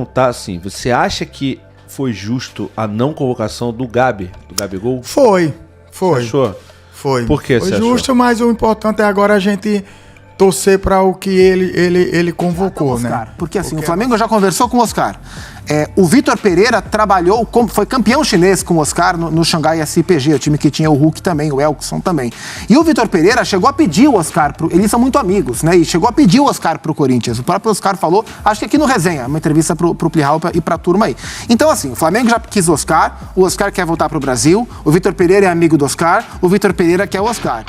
Tá, assim, você acha que foi justo a não convocação do Gabigol? Foi. Você achou? Foi. Por que foi você justo, achou? mas o importante é agora a gente torcer para o que ele convocou, né? Porque assim, o Flamengo já conversou com o Oscar. O Vitor Pereira trabalhou, foi campeão chinês com o Oscar no Xangai SPG, o time que tinha o Hulk também, o Elkson também. E o Vitor Pereira chegou a pedir o Oscar, eles são muito amigos, né? E chegou a pedir o Oscar pro Corinthians. O próprio Oscar falou, acho que aqui no Resenha, uma entrevista pro Plihal e pra turma aí. Então assim, o Flamengo já quis o Oscar quer voltar pro Brasil, o Vitor Pereira é amigo do Oscar, o Vitor Pereira quer o Oscar.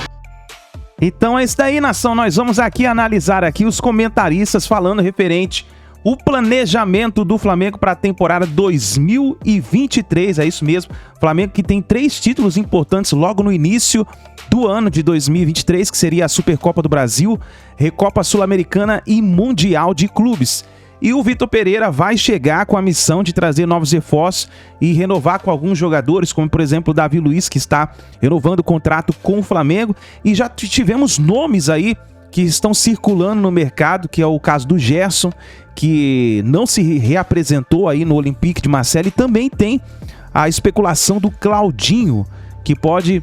Então é isso daí, nação. Nós vamos aqui analisar aqui os comentaristas falando referente o planejamento do Flamengo para a temporada 2023, é isso mesmo. Flamengo que tem 3 títulos importantes logo no início do ano de 2023, que seria a Supercopa do Brasil, Recopa Sul-Americana e Mundial de Clubes. E o Vitor Pereira vai chegar com a missão de trazer novos reforços e renovar com alguns jogadores, como por exemplo o Davi Luiz, que está renovando o contrato com o Flamengo. E já tivemos nomes aí que estão circulando no mercado, que é o caso do Gerson, que não se reapresentou aí no Olympique de Marseille. E também tem a especulação do Claudinho, que pode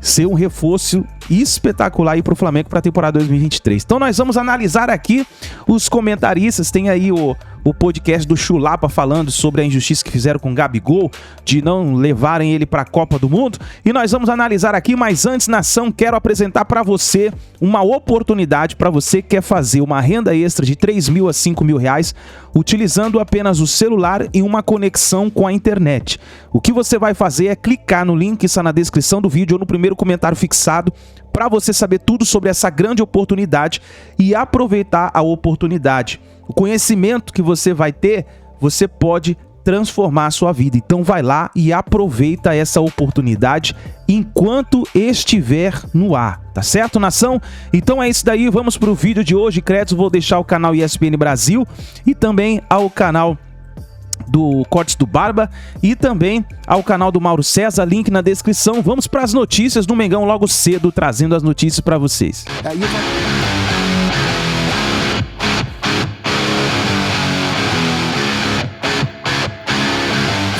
ser um reforço espetacular aí para o Flamengo para a temporada 2023. Então nós vamos analisar aqui os comentaristas. Tem aí o podcast do Chulapa falando sobre a injustiça que fizeram com o Gabigol, de não levarem ele para a Copa do Mundo. E nós vamos analisar aqui, mas antes, nação, quero apresentar para você uma oportunidade para você que quer fazer uma renda extra de 3 mil a 5 mil reais, utilizando apenas o celular e uma conexão com a internet. O que você vai fazer é clicar no link que está na descrição do vídeo ou no primeiro comentário fixado para você saber tudo sobre essa grande oportunidade e aproveitar a oportunidade. O conhecimento que você vai ter, você pode transformar a sua vida. Então vai lá e aproveita essa oportunidade enquanto estiver no ar. Tá certo, nação? Então é isso daí, vamos pro vídeo de hoje. Créditos, vou deixar o canal ESPN Brasil e também ao canal do Cortes do Barba e também ao canal do Mauro César, link na descrição. Vamos para as notícias do Mengão logo cedo, trazendo as notícias para vocês.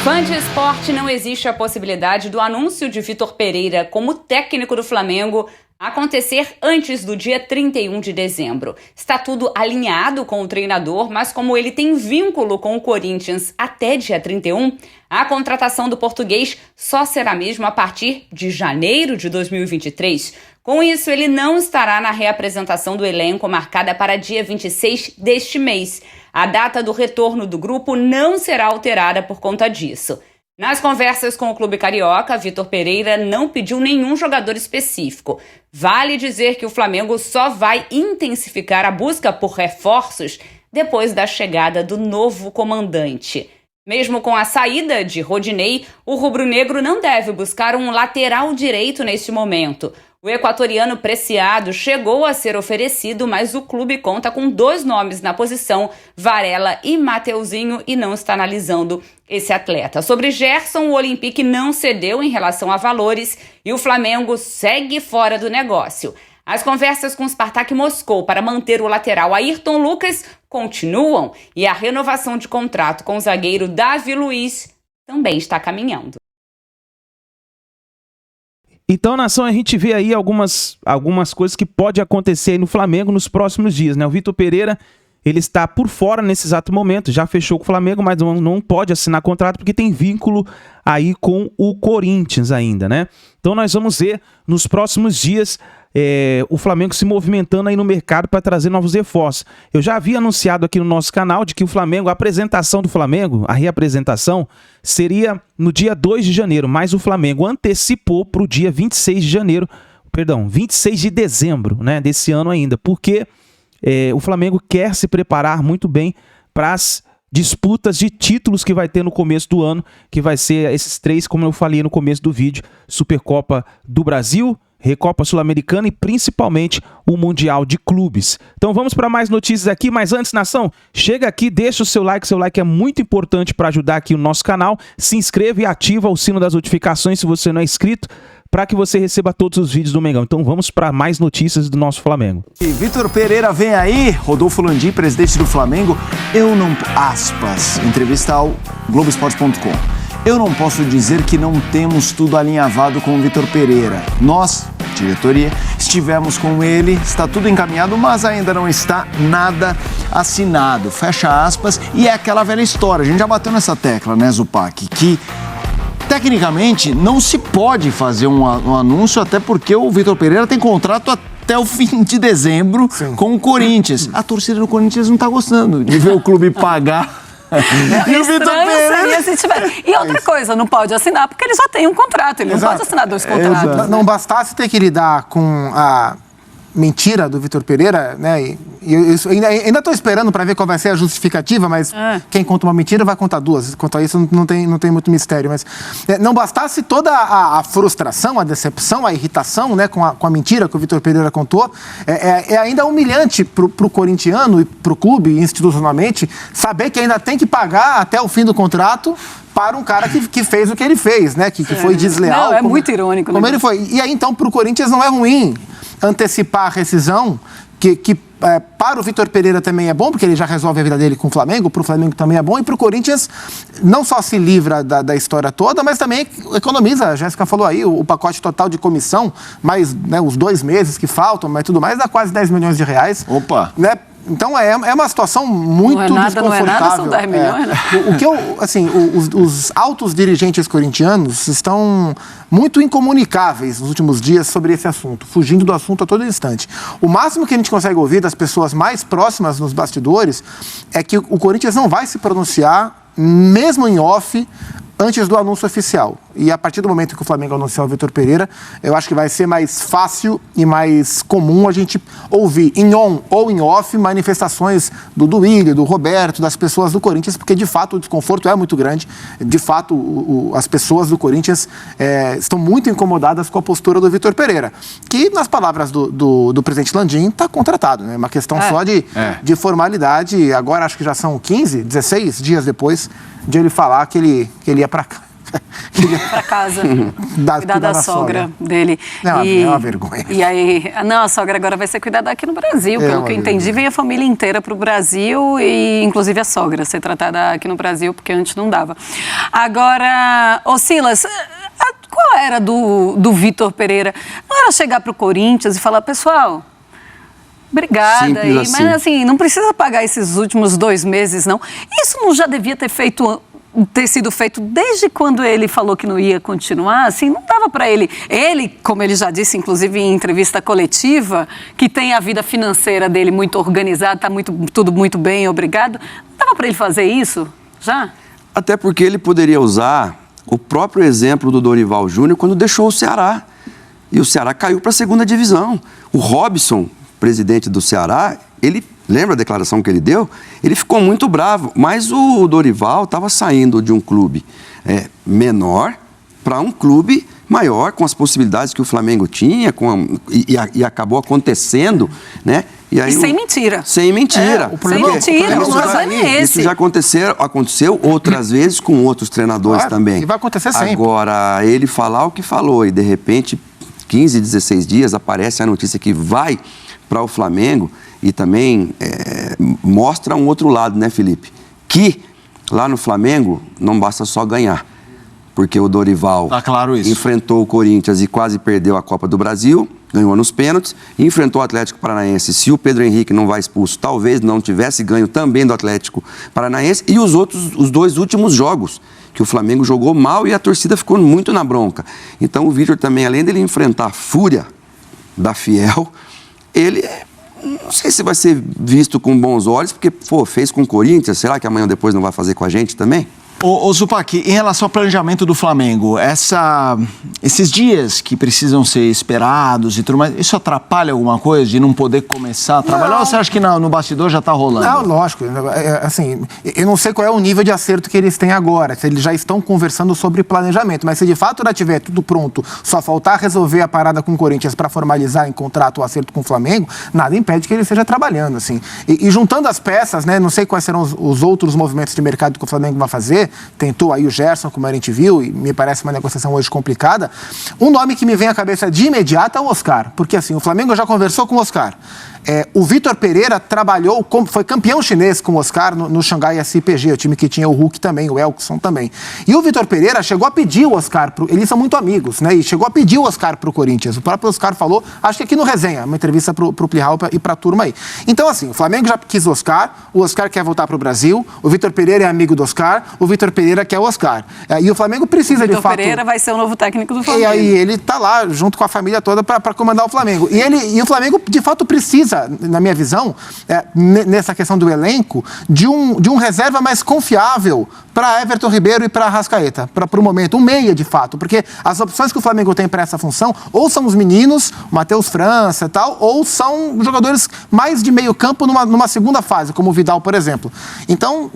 Fã de esporte, não existe a possibilidade do anúncio de Vitor Pereira como técnico do Flamengo acontecer antes do dia 31 de dezembro. Está tudo alinhado com o treinador, mas como ele tem vínculo com o Corinthians até dia 31, a contratação do português só será mesmo a partir de janeiro de 2023. Com isso, ele não estará na reapresentação do elenco marcada para dia 26 deste mês. A data do retorno do grupo não será alterada por conta disso. Nas conversas com o clube carioca, Vitor Pereira não pediu nenhum jogador específico. Vale dizer que o Flamengo só vai intensificar a busca por reforços depois da chegada do novo comandante. Mesmo com a saída de Rodinei, o rubro-negro não deve buscar um lateral direito neste momento. O equatoriano Preciado chegou a ser oferecido, mas o clube conta com 2 nomes na posição, Varela e Mateuzinho, e não está analisando esse atleta. Sobre Gerson, o Olympique não cedeu em relação a valores e o Flamengo segue fora do negócio. As conversas com o Spartak Moscou para manter o lateral Ayrton Lucas continuam e a renovação de contrato com o zagueiro Davi Luiz também está caminhando. Então, nação, a gente vê aí algumas coisas que pode acontecer aí no Flamengo nos próximos dias, né? O Vitor Pereira, ele está por fora nesse exato momento, já fechou com o Flamengo, mas não pode assinar contrato porque tem vínculo aí com o Corinthians ainda, né? Então nós vamos ver nos próximos dias o Flamengo se movimentando aí no mercado para trazer novos reforços. Eu já havia anunciado aqui no nosso canal de que o Flamengo, a apresentação do Flamengo, a reapresentação, seria no dia 2 de janeiro, mas o Flamengo antecipou para o dia 26 de dezembro, né, desse ano ainda, porque o Flamengo quer se preparar muito bem para as disputas de títulos que vai ter no começo do ano, que vai ser esses 3, como eu falei no começo do vídeo: Supercopa do Brasil, Recopa Sul-Americana e principalmente o Mundial de Clubes. Então vamos para mais notícias aqui, mas antes, nação, chega aqui, deixa o seu like é muito importante para ajudar aqui o nosso canal, se inscreva e ativa o sino das notificações se você não é inscrito, para que você receba todos os vídeos do Mengão. Então vamos para mais notícias do nosso Flamengo. E Vitor Pereira vem aí, Rodolfo Landim, presidente do Flamengo, aspas, entrevista ao Globoesporte.com. Eu não posso dizer que não temos tudo alinhavado com o Vitor Pereira. Nós, diretoria, estivemos com ele, está tudo encaminhado, mas ainda não está nada assinado. Fecha aspas, e é aquela velha história. A gente já bateu nessa tecla, né, Zupac? Que tecnicamente não se pode fazer um anúncio, até porque o Vitor Pereira tem contrato até o fim de dezembro com o Corinthians. A torcida do Corinthians não está gostando de ver o clube pagar. E o Vitor Pereira se tiver. E outra coisa, não pode assinar porque ele só tem um contrato, ele não pode assinar 2 contratos. Não bastasse ter que lidar com a mentira do Vitor Pereira, né? E eu ainda estou esperando para ver qual vai ser a justificativa, mas quem conta uma mentira vai contar 2. Quanto a isso não tem muito mistério. Mas não bastasse toda a frustração, a decepção, a irritação, né, com a mentira que o Vitor Pereira contou, é ainda humilhante para o corintiano e para o clube institucionalmente saber que ainda tem que pagar até o fim do contrato para um cara que fez o que ele fez, né? Que foi desleal. Não, muito irônico. Como ele foi. E aí, então, para o Corinthians não é ruim antecipar a rescisão, que para o Vitor Pereira também é bom, porque ele já resolve a vida dele com o Flamengo, para o Flamengo também é bom, e para o Corinthians não só se livra da história toda, mas também economiza, a Jéssica falou aí, o pacote total de comissão, mais, né, os 2 meses que faltam, mas tudo mais, dá quase 10 milhões de reais. Opa! Né? Então é uma situação muito desconfortável. Não é nada, são 10 milhões, né? O que os altos dirigentes corintianos estão muito incomunicáveis nos últimos dias sobre esse assunto, fugindo do assunto a todo instante. O máximo que a gente consegue ouvir das pessoas mais próximas nos bastidores é que o Corinthians não vai se pronunciar, mesmo em off, antes do anúncio oficial. E a partir do momento que o Flamengo anunciar o Vitor Pereira, eu acho que vai ser mais fácil e mais comum a gente ouvir em on ou em off manifestações do Duílio, do Roberto, das pessoas do Corinthians, porque de fato o desconforto é muito grande. De fato, as pessoas do Corinthians estão muito incomodadas com a postura do Vitor Pereira, que, nas palavras do presidente Landim, está contratado. Né? Uma questão só de formalidade. Agora acho que já são 15, 16 dias depois de ele falar que ele ia para cá. Para casa, cuidar da sogra dele. É uma vergonha. E aí, a sogra agora vai ser cuidada aqui no Brasil. Pelo que eu entendi, vem a família inteira para o Brasil e inclusive a sogra ser tratada aqui no Brasil, porque antes não dava. Agora, Silas, qual era do Vitor Pereira? Não era chegar para o Corinthians e falar, pessoal, obrigada, mas assim, não precisa pagar esses últimos 2 meses, não. Isso não já devia ter sido feito desde quando ele falou que não ia continuar? Assim, não dava para ele, como ele já disse, inclusive em entrevista coletiva, que tem a vida financeira dele muito organizada, tá tudo muito bem, obrigado. Não dava para ele fazer isso já? Até porque ele poderia usar o próprio exemplo do Dorival Júnior quando deixou o Ceará. E o Ceará caiu para a 2ª divisão. O Robson, presidente do Ceará, ele, lembra a declaração que ele deu? Ele ficou muito bravo, mas o Dorival estava saindo de um clube menor para um clube maior, com as possibilidades que o Flamengo tinha, e acabou acontecendo, né? E sem mentira. Sem mentira. Sem mentira, o problema é esse. Isso já aconteceu outras vezes com outros treinadores também. E vai acontecer sempre. Agora, ele falar o que falou e, de repente, 15, 16 dias, aparece a notícia que vai para o Flamengo e também mostra um outro lado, né, Felipe? Que lá no Flamengo não basta só ganhar, porque o Dorival enfrentou o Corinthians e quase perdeu a Copa do Brasil, ganhou nos pênaltis, e enfrentou o Atlético Paranaense. Se o Pedro Henrique não vai expulso, talvez não tivesse ganho também do Atlético Paranaense, e os 2 últimos jogos que o Flamengo jogou mal e a torcida ficou muito na bronca. Então o Vitor também, além dele enfrentar a fúria da Fiel, ele não sei se vai ser visto com bons olhos, porque, fez com o Corinthians, será que amanhã ou depois não vai fazer com a gente também? Ô Zupac, em relação ao planejamento do Flamengo, esses dias que precisam ser esperados e tudo mais, isso atrapalha alguma coisa de não poder começar a trabalhar? Ou você acha que no bastidor já está rolando? Não, lógico. Assim, eu não sei qual é o nível de acerto que eles têm agora, se eles já estão conversando sobre planejamento, mas se de fato já tiver tudo pronto, só faltar resolver a parada com o Corinthians para formalizar em contrato o acerto com o Flamengo, nada impede que ele esteja trabalhando, assim. E juntando as peças, né, não sei quais serão os outros movimentos de mercado que o Flamengo vai fazer, tentou aí o Gerson, como a gente viu, e me parece uma negociação hoje complicada. Um nome que me vem à cabeça de imediato é o Oscar, porque assim, o Flamengo já conversou com o Oscar. O Vitor Pereira trabalhou, foi campeão chinês com o Oscar no Xangai SPG, o time que tinha o Hulk também, o Elkson também. E o Vitor Pereira chegou a pedir o Oscar, eles são muito amigos, né? E chegou a pedir o Oscar pro Corinthians. O próprio Oscar falou, acho que aqui no Resenha, uma entrevista pro Plihal e pra turma aí. Então assim, o Flamengo já quis o Oscar quer voltar pro Brasil, o Vitor Pereira é amigo do Oscar, o Vitor Pereira quer o Oscar. E o Flamengo precisa de fato... O Vitor Pereira vai ser o novo técnico do Flamengo. E aí ele tá lá, junto com a família toda, pra comandar o Flamengo. E o Flamengo, de fato, precisa, na minha visão, nessa questão do elenco, de um reserva mais confiável para Everton Ribeiro e para Arrascaeta, para o momento, um meia de fato, porque as opções que o Flamengo tem para essa função, ou são os meninos, Matheus França e tal, ou são jogadores mais de meio campo numa segunda fase, como o Vidal, por exemplo. Então,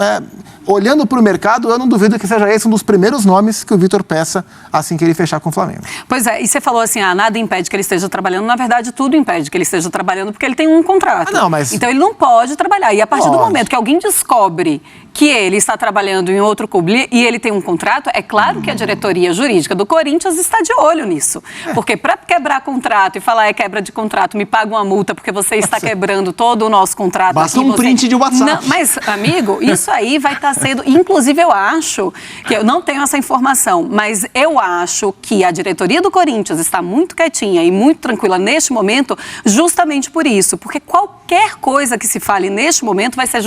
olhando para o mercado, eu não duvido que seja esse um dos primeiros nomes que o Vitor peça assim que ele fechar com o Flamengo. Pois é, e você falou assim, nada impede que ele esteja trabalhando, na verdade tudo impede que ele esteja trabalhando porque ele tem um contrato. Então ele não pode trabalhar, e a partir do momento que alguém descobre que ele está trabalhando em outro clube e ele tem um contrato, é claro que a diretoria jurídica do Corinthians está de olho nisso. Porque para quebrar contrato e falar quebra de contrato, me paga uma multa porque você está quebrando todo o nosso contrato. Basta um print de WhatsApp. Não, mas, amigo, isso aí vai estar sendo... Inclusive, eu acho, que eu não tenho essa informação, mas eu acho que a diretoria do Corinthians está muito quietinha e muito tranquila neste momento, justamente por isso. Porque qualquer coisa que se fale neste momento vai ser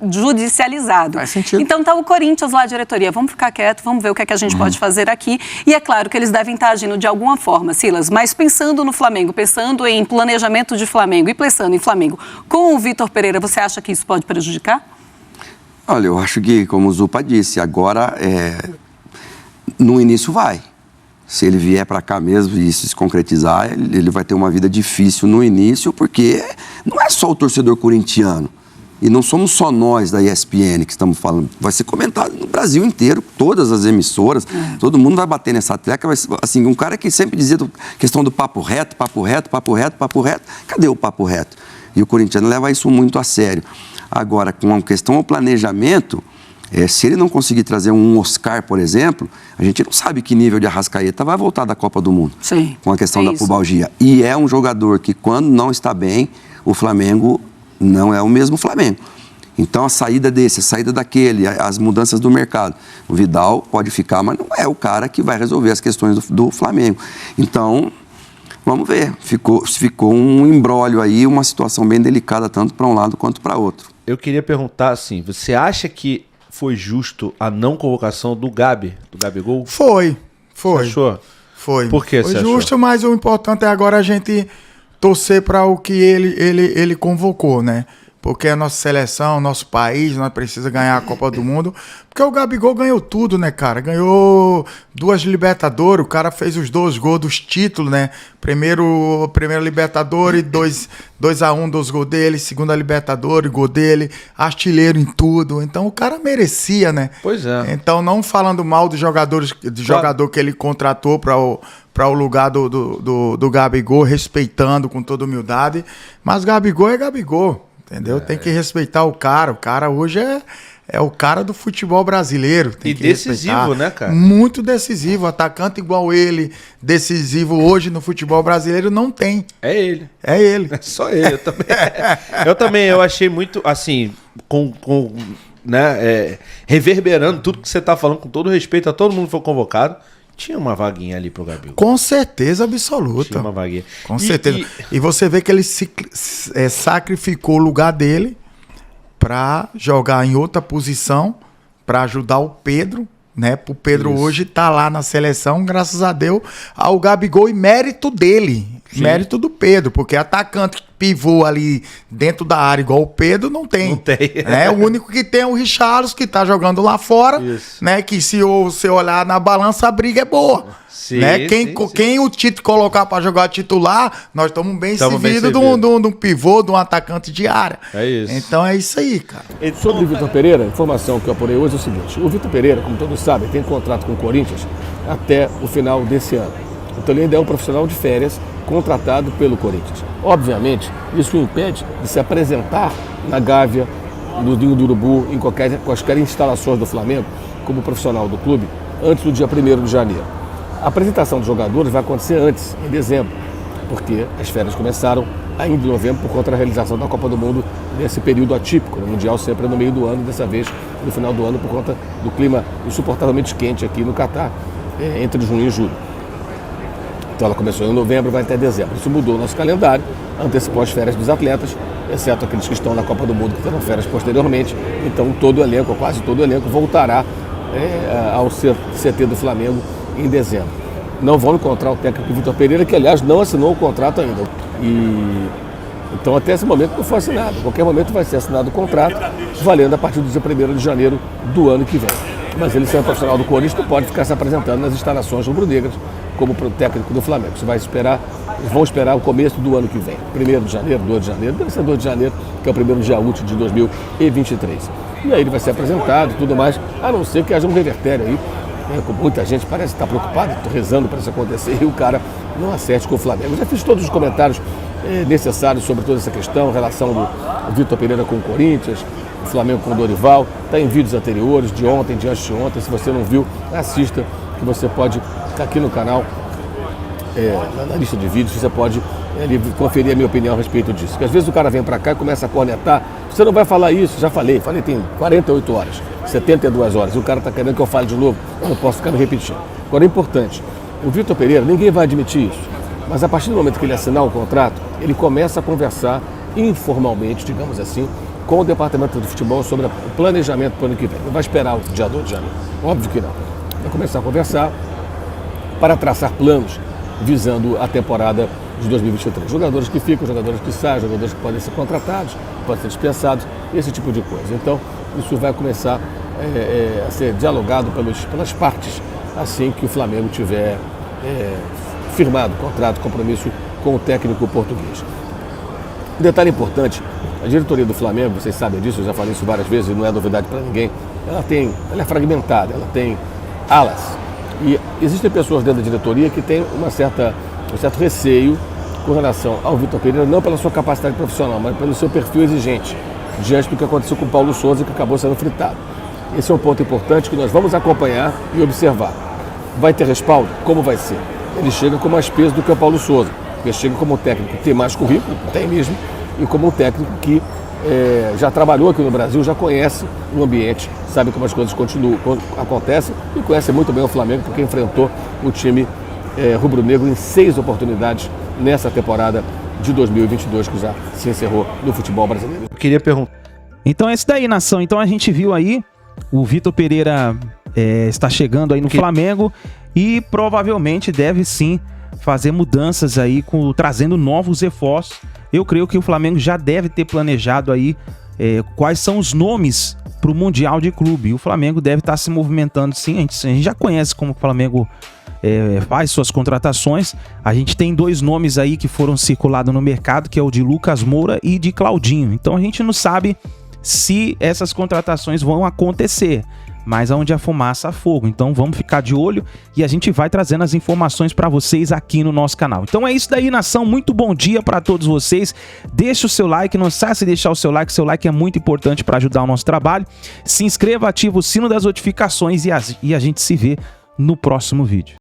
judicializado. Faz sentido. Então tá o Corinthians lá, a diretoria, vamos ficar quieto, vamos ver o que é que a gente pode fazer aqui. E é claro que eles devem estar agindo de alguma forma, Silas, mas pensando no Flamengo, pensando em planejamento de Flamengo e pensando em Flamengo com o Vitor Pereira, você acha que isso pode prejudicar? Olha, eu acho que, como o Zupa disse, agora no início vai. Se ele vier para cá mesmo e isso se concretizar, ele vai ter uma vida difícil no início, porque não é só o torcedor corintiano. E não somos só nós da ESPN que estamos falando. Vai ser comentado no Brasil inteiro, todas as emissoras, todo mundo vai bater nessa tecla. Assim, um cara que sempre dizia questão do papo reto, papo reto, papo reto, papo reto. Cadê o papo reto? E o corintiano leva isso muito a sério. Agora, com a questão ao planejamento, se ele não conseguir trazer um Oscar, por exemplo, a gente não sabe que nível de Arrascaeta vai voltar da Copa do Mundo. Sim, com a questão da pubalgia. E é um jogador que, quando não está bem, o Flamengo não é o mesmo Flamengo. Então, a saída desse, a saída daquele, as mudanças do mercado. O Vidal pode ficar, mas não é o cara que vai resolver as questões do Flamengo. Então, vamos ver. Ficou um imbróglio aí, uma situação bem delicada, tanto para um lado quanto para outro. Eu queria perguntar assim, você acha que foi justo a não convocação do Gabigol? Foi. Você achou? Foi. Por que foi você justo, achou? Mas o importante é agora a gente torcer para o que ele convocou, né? Porque a nossa seleção, nosso país, nós precisamos ganhar a Copa do Mundo. Porque o Gabigol ganhou tudo, né, cara? Ganhou 2 Libertadores, o cara fez os 2 gols dos títulos, né? Primeiro Libertadores, 2-1 dos gols dele, segunda Libertadores, gol dele, artilheiro em tudo. Então o cara merecia, né? Pois é. Então, não falando mal dos jogadores, jogador que ele contratou para o lugar do Gabigol, respeitando com toda humildade. Mas Gabigol é Gabigol. Entendeu? Tem que respeitar o cara. O cara hoje é o cara do futebol brasileiro. Tem que decisivo, respeitar. né, cara? Muito decisivo. Atacante igual ele, decisivo hoje no futebol brasileiro, não tem. É ele. É ele. É só ele. Eu achei muito, assim, reverberando tudo que você tá falando, com todo respeito a todo mundo que foi convocado. Tinha uma vaguinha ali pro Gabigol. Com certeza absoluta. Tinha uma vaguinha. Com certeza. E você vê que ele sacrificou o lugar dele para jogar em outra posição, para ajudar o Pedro, né? O Pedro hoje tá lá na seleção, graças a Deus, ao Gabigol e mérito dele. Sim. Mérito do Pedro, porque atacante pivô ali dentro da área igual o Pedro, não tem. Não tem. Né? O único que tem é o Richarlison, que tá jogando lá fora, né? Que se você olhar na balança, a briga é boa. Sim, né? Quem o Tite colocar pra jogar titular, nós estamos bem servidos de um pivô, de um atacante de área. É isso. Então é isso aí, cara. Sobre o Vitor Pereira, a informação que eu apurei hoje é o seguinte: o Vitor Pereira, como todos sabem, tem contrato com o Corinthians até o final desse ano. Então ele ainda é um profissional de férias contratado pelo Corinthians. Obviamente, isso o impede de se apresentar na Gávea, no Ninho do Urubu, em quaisquer instalações do Flamengo, como profissional do clube, antes do dia 1º de janeiro. A apresentação dos jogadores vai acontecer antes, em dezembro, porque as férias começaram ainda em novembro por conta da realização da Copa do Mundo nesse período atípico. O Mundial sempre é no meio do ano, dessa vez no final do ano, por conta do clima insuportavelmente quente aqui no Catar, entre junho e julho. Então ela começou em novembro, vai até dezembro. Isso mudou o nosso calendário, antecipou as férias dos atletas, exceto aqueles que estão na Copa do Mundo, que terão férias posteriormente. Então todo o elenco, quase todo o elenco, voltará ao CT do Flamengo em dezembro. Não vão encontrar o técnico Vitor Pereira, que aliás não assinou o contrato ainda. Então até esse momento não foi assinado. Em qualquer momento vai ser assinado o contrato, valendo a partir do dia 1º de janeiro do ano que vem. Mas ele, sendo profissional do Corinthians, não pode ficar se apresentando nas instalações rubro-negras como técnico do Flamengo. Eles vão esperar o começo do ano que vem. 1º de janeiro, 2 de janeiro, deve ser 2 de janeiro, que é o primeiro dia útil de 2023. E aí ele vai ser apresentado e tudo mais, a não ser que haja um revertério aí, com muita gente parece estar preocupada, estou rezando para isso acontecer, e o cara não acerte com o Flamengo. Eu já fiz todos os comentários necessários sobre toda essa questão, a relação do Vitor Pereira com o Corinthians, o Flamengo com o Dorival, está em vídeos anteriores, de ontem, de antes de ontem. Se você não viu, assista, que você pode estar aqui no canal, na lista de vídeos, você pode conferir a minha opinião a respeito disso. Porque às vezes o cara vem para cá e começa a cornetar, você não vai falar isso, já falei tem 48 horas, 72 horas, e o cara está querendo que eu fale de novo, eu não posso ficar me repetindo. Agora é importante, o Vitor Pereira, ninguém vai admitir isso, mas a partir do momento que ele assinar o contrato, ele começa a conversar informalmente, digamos assim, com o departamento de futebol sobre o planejamento para o ano que vem. Não vai esperar o dia 2 de janeiro, óbvio que não. Vai começar a conversar para traçar planos visando a temporada de 2023. Jogadores que ficam, jogadores que saem, jogadores que podem ser contratados, podem ser dispensados, esse tipo de coisa. Então, isso vai começar a ser dialogado pelas partes assim que o Flamengo tiver firmado contrato, compromisso com o técnico português. Um detalhe importante, a diretoria do Flamengo, vocês sabem disso, eu já falei isso várias vezes e não é novidade para ninguém, ela é fragmentada, ela tem alas. E existem pessoas dentro da diretoria que têm um certo receio com relação ao Vitor Pereira, não pela sua capacidade profissional, mas pelo seu perfil exigente, diante do que aconteceu com o Paulo Souza, que acabou sendo fritado. Esse é um ponto importante que nós vamos acompanhar e observar. Vai ter respaldo? Como vai ser? Ele chega com mais peso do que o Paulo Souza, porque chega como um técnico que tem mais currículo, tem mesmo, e como um técnico que já trabalhou aqui no Brasil, já conhece o ambiente, sabe como as coisas acontecem e conhece muito bem o Flamengo, porque enfrentou o time rubro-negro em 6 oportunidades nessa temporada de 2022, que já se encerrou no futebol brasileiro. Eu queria perguntar. Então é isso daí, nação. Então a gente viu aí, o Vitor Pereira está chegando aí no Flamengo e provavelmente deve sim fazer mudanças aí, trazendo novos reforços. Eu creio que o Flamengo já deve ter planejado aí quais são os nomes para o Mundial de Clube. O Flamengo deve estar se movimentando sim, a gente já conhece como o Flamengo faz suas contratações. A gente tem 2 nomes aí que foram circulados no mercado, que é o de Lucas Moura e de Claudinho. Então a gente não sabe se essas contratações vão acontecer, mas aonde a fumaça há fogo. Então vamos ficar de olho e a gente vai trazendo as informações para vocês aqui no nosso canal. Então é isso daí, nação. Muito bom dia para todos vocês. Deixa o seu like, não esqueça de deixar o seu like é muito importante para ajudar o nosso trabalho. Se inscreva, ativa o sino das notificações e a gente se vê no próximo vídeo.